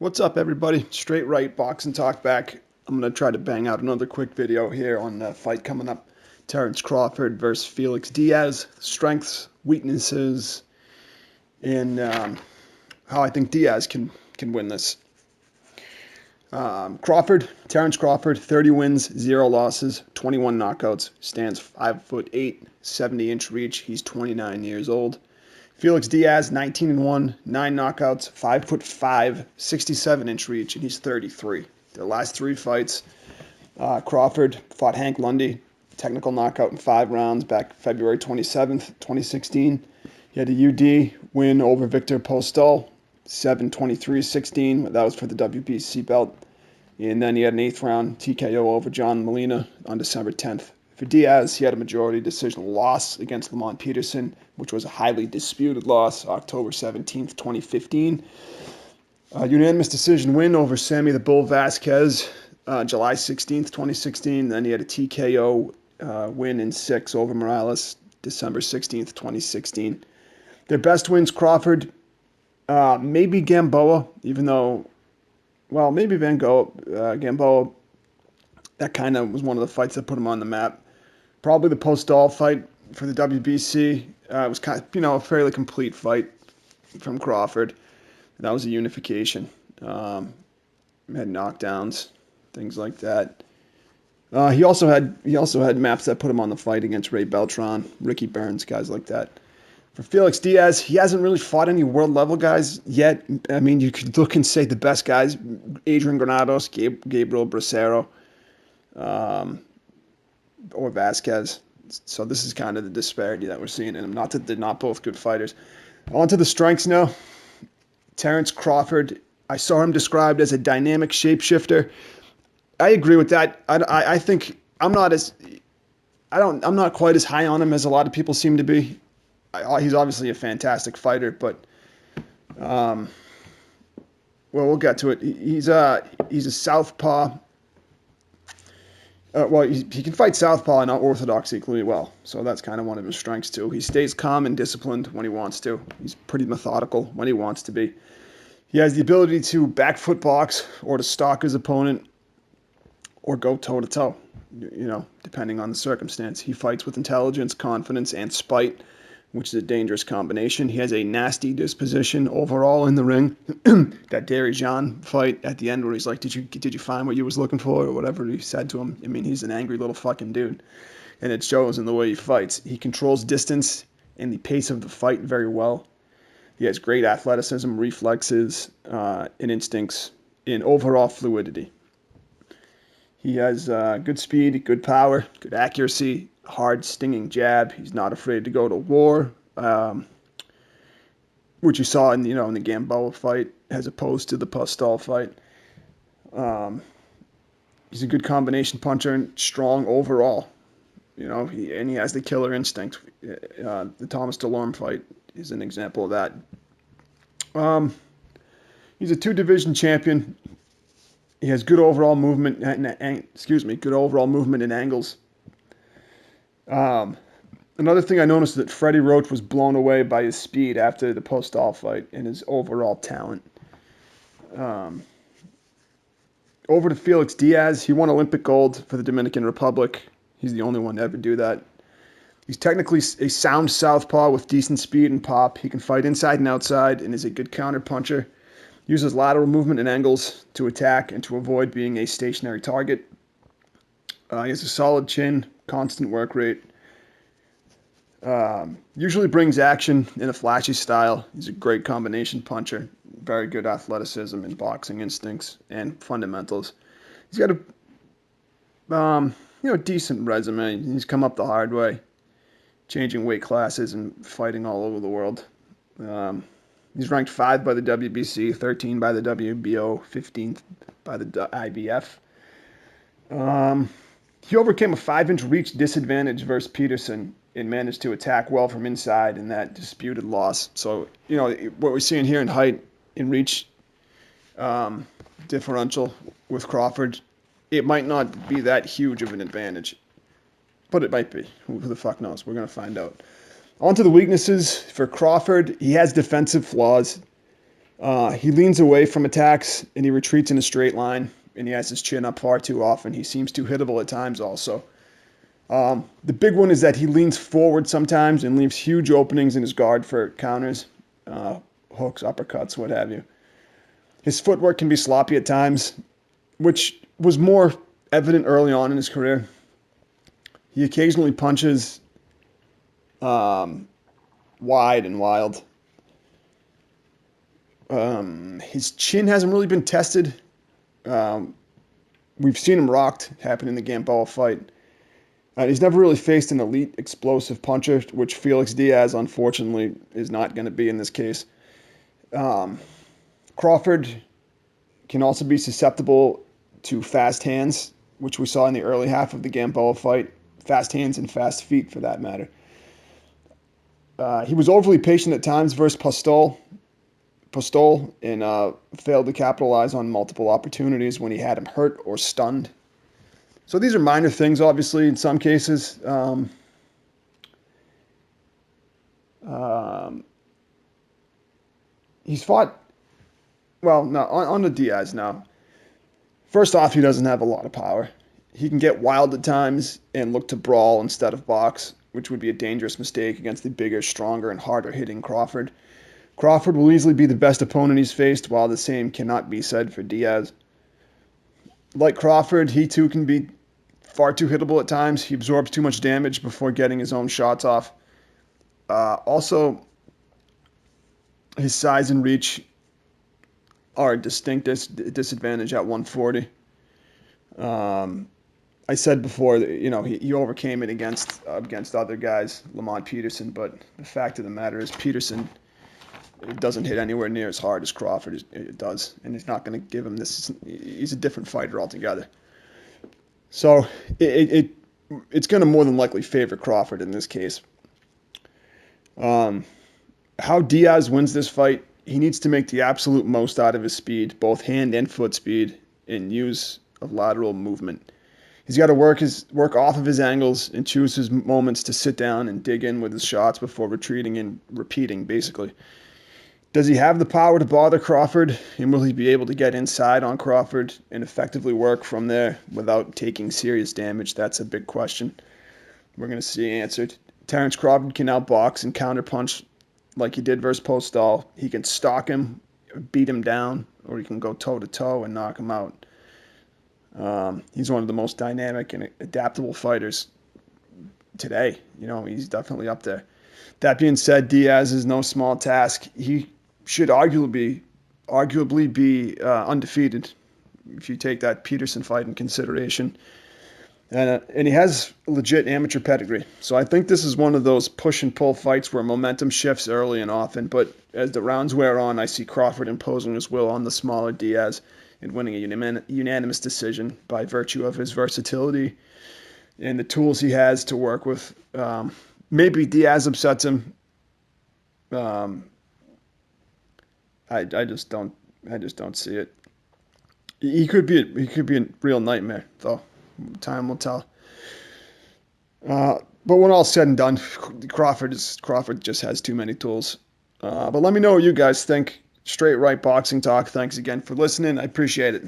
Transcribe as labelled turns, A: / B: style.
A: What's up, everybody? Straight right boxing talk back. I'm going to try to bang out another quick video here on the fight coming up. Terence Crawford versus Felix Diaz. Strengths, weaknesses, and how I think Diaz can win this. Terence Crawford, 30 wins, 0 losses, 21 knockouts. Stands 5'8", 70-inch reach. He's 29 years old. Felix Diaz, 19-1, 9 knockouts, 5'5", 67-inch reach, and he's 33. Their last 3 fights, Crawford fought Hank Lundy, technical knockout in 5 rounds back February 27th, 2016. He had a UD win over Victor Postol, 7-23-16. That was for the WBC belt. And then he had an 8th round TKO over John Molina on December 10th. For Diaz, he had a majority decision loss against Lamont Peterson, which was a highly disputed loss, October 17th, 2015. Unanimous decision win over Sammy the Bull Vasquez, July 16th, 2016. Then he had a TKO win in 6 over Morales, December 16th, 2016. Their best wins, Crawford, maybe Gamboa, even though, well, maybe Gamboa, that kind of was one of the fights that put him on the map. Probably the Postol fight for the WBC. It was kind of, a fairly complete fight from Crawford. That was a unification. Had knockdowns, things like that. He also had maps that put him on the fight against Ray Beltran, Ricky Burns, guys like that. For Felix Diaz, he hasn't really fought any world level guys yet. I mean, you could look and say the best guys: Adrian Granados, Gabriel Bracero, or Vasquez. So this is kind of the disparity that we're seeing in them. Not that they're not both good fighters. On to the strengths now. Terence Crawford, I saw him described as a dynamic shapeshifter. I agree with that. I think I'm not quite as high on him as a lot of people seem to be. He's obviously a fantastic fighter, but well, we'll get to it. He's a southpaw. He can fight southpaw and orthodox equally well, so that's kind of one of his strengths too. He stays calm and disciplined when he wants to. He's pretty methodical when he wants to be. He has the ability to back foot box or to stalk his opponent or go toe-to-toe, depending on the circumstance. He fights with intelligence, confidence, and spite, which is a dangerous combination. He has a nasty disposition overall in the ring. That Derry Jean fight at the end where he's like, did you find what you was looking for, or whatever he said to him. I mean, he's an angry little fucking dude, and it shows in the way he fights. He controls distance and the pace of the fight very well. He has great athleticism, reflexes, and instincts, and overall fluidity. He has good speed, good power, good accuracy, hard, stinging jab. He's not afraid to go to war, which you saw in the Gamboa fight as opposed to the Postol fight. He's a good combination puncher and strong overall. He has the killer instinct. The Thomas DeLorme fight is an example of that. He's a 2-division champion. He has good overall movement. Good overall movement and angles. Another thing I noticed is that Freddie Roach was blown away by his speed after the Postol fight and his overall talent. Over to Felix Diaz. He won Olympic gold for the Dominican Republic. He's the only one to ever do that. He's technically a sound southpaw with decent speed and pop. He can fight inside and outside and is a good counter puncher. Uses lateral movement and angles to attack and to avoid being a stationary target. He has a solid chin, constant work rate. Usually brings action in a flashy style. He's a great combination puncher. Very good athleticism and boxing instincts and fundamentals. He's got a decent resume. He's come up the hard way, changing weight classes and fighting all over the world. He's ranked 5 by the WBC, 13 by the WBO, 15th by the IBF. He overcame a 5-inch reach disadvantage versus Peterson and managed to attack well from inside in that disputed loss. So, what we're seeing here in height and reach differential with Crawford, it might not be that huge of an advantage, but it might be. Who the fuck knows? We're going to find out. On to the weaknesses for Crawford. He has defensive flaws. He leans away from attacks and he retreats in a straight line, and he has his chin up far too often. He seems too hittable at times also. The big one is that he leans forward sometimes and leaves huge openings in his guard for counters, hooks, uppercuts, what have you. His footwork can be sloppy at times, which was more evident early on in his career. He occasionally punches wide and wild. His chin hasn't really been tested. We've seen him rocked happen in the Gamboa fight. He's never really faced an elite explosive puncher, which Felix Diaz, unfortunately, is not going to be in this case. Crawford can also be susceptible to fast hands, which we saw in the early half of the Gamboa fight. Fast hands and fast feet, for that matter. He was overly patient at times versus Postol and failed to capitalize on multiple opportunities when he had him hurt or stunned. So these are minor things, obviously, in some cases. He's fought, well, no, on the Diaz now. First off, he doesn't have a lot of power. He can get wild at times and look to brawl instead of box, which would be a dangerous mistake against the bigger, stronger, and harder-hitting Crawford. Crawford will easily be the best opponent he's faced, while the same cannot be said for Diaz. Like Crawford, he too can be far too hittable at times. He absorbs too much damage before getting his own shots off. Also, his size and reach are a distinct disadvantage at 140. I said before that, he overcame it against other guys, Lamont Peterson, but the fact of the matter is Peterson doesn't hit anywhere near as hard as Crawford does, and he's not going to give him this. He's a different fighter altogether. So it's going to more than likely favor Crawford in this case. How Diaz wins this fight, he needs to make the absolute most out of his speed, both hand and foot speed, and use of lateral movement. He's got to work off of his angles and choose his moments to sit down and dig in with his shots before retreating and repeating, basically. Does he have the power to bother Crawford, and will he be able to get inside on Crawford and effectively work from there without taking serious damage? That's a big question. We're going to see answered. Terence Crawford can outbox and counterpunch like he did versus Postol. He can stalk him, beat him down, or he can go toe-to-toe and knock him out. He's one of the most dynamic and adaptable fighters today. He's definitely up there. That being said, Diaz is no small task. He should arguably be undefeated if you take that Peterson fight in consideration. And he has legit amateur pedigree. So I think this is one of those push and pull fights where momentum shifts early and often. But as the rounds wear on, I see Crawford imposing his will on the smaller Diaz and winning a unanimous decision by virtue of his versatility and the tools he has to work with. Maybe Diaz upsets him. I just don't see it. He could be a real nightmare, though. Time will tell. But when all's said and done, Crawford just has too many tools. But let me know what you guys think. Straight right boxing talk. Thanks again for listening. I appreciate it.